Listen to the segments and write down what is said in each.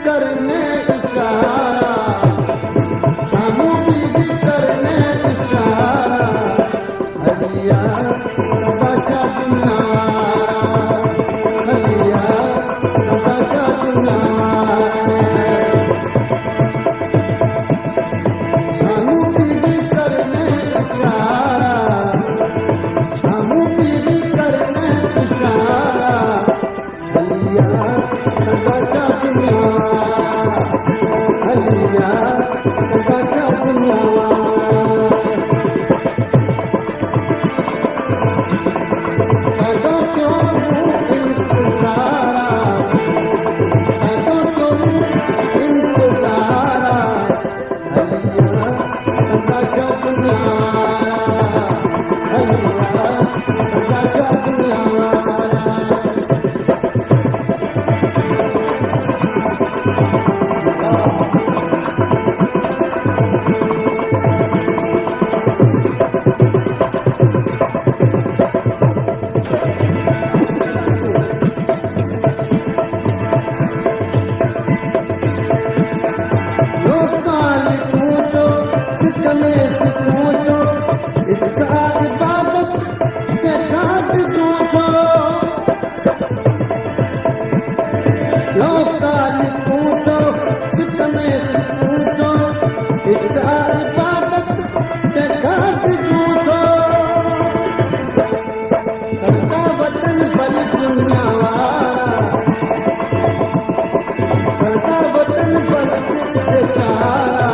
करने इशारा, सामू बीवी करने इशारा, हलिया नताशा दुनियावारा, हलिया नताशा दुनियावारा। सामू बीवी करने इशारा, सामू बीवी करने इशारा, हलिया नताशा दुनियावारा, हलिया नताशा दुनियावारा। इसका इबादत के घाट पूछो, लोकाली पूछो, सिद्ध में से पूछो, इसका इबादत के घाट पूछो। सबका वतन बल दुनियावारा, सबका वतन बल सारा,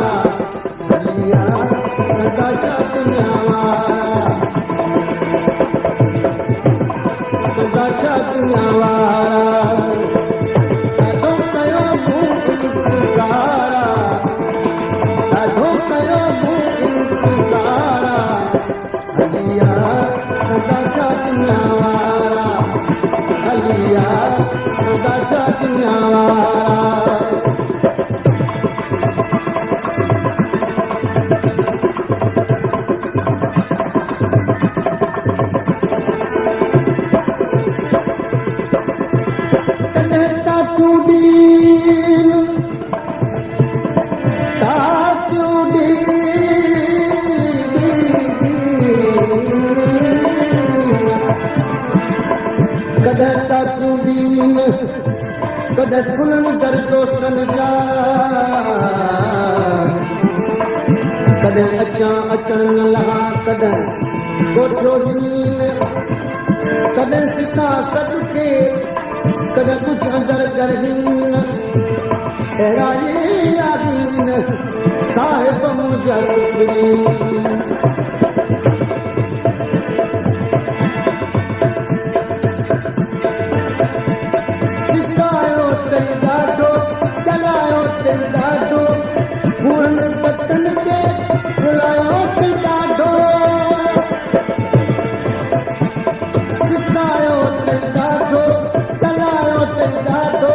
हलिया नताशा दुनियावारा, नताशा दुनियावारा। साधो कयो मुँह इंतजारा, साधो कयो मुँह इंतजारा, हलिया नताशा दुनियावारा, हलिया नताशा दुनियावारा। कदे फुलन दर दोस्तन जा, कदे अचा अचण न लहा, कदे कोठो ज़मीन, कदे सिता सदके, कदे कुछ अंदर गरहीन। अहिड़ा ये यादीन साहिब मुंहिंजा सुखरीन। चलायो दिल ॾाढो, पूरन पतन ते चलायो दिल ॾाढो, सिखायो दिल ॾाढो, चलायो दिल ॾाढो,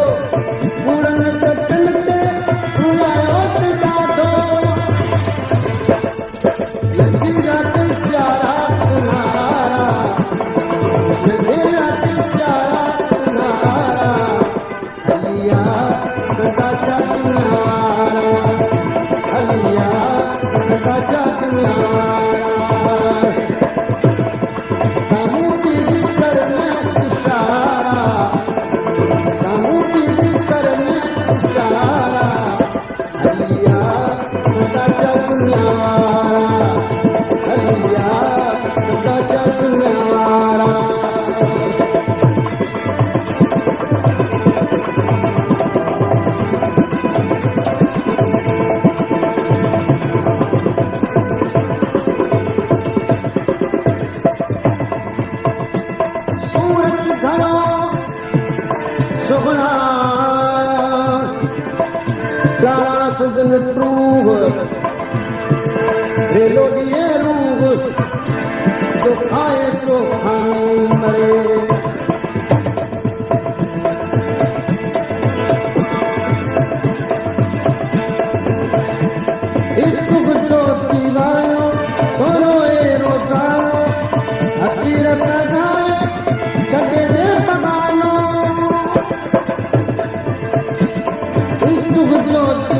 पूरन पतन ते चलायो दिल ॾाढो। लंघी राति प्यारा तुम्हारा, लंघी राति प्यारा तुम्हारा, हलिया नताशा दुनियावारा, हलिया नताशा दुनियावारा। सामू बीवी करने इशारा, सामू बीवी करने इशारा, हलिया नताशा दुनियावारा, हलिया नताशा दुनियावारा। सुगन ट्रूव रेलो दिए रूह, जो खाए सो खाने मरे। इश्क जो दीवानो रोए रोजानो, हकीर सजाए कदे दे बगानो। इश्क सुख ज्योति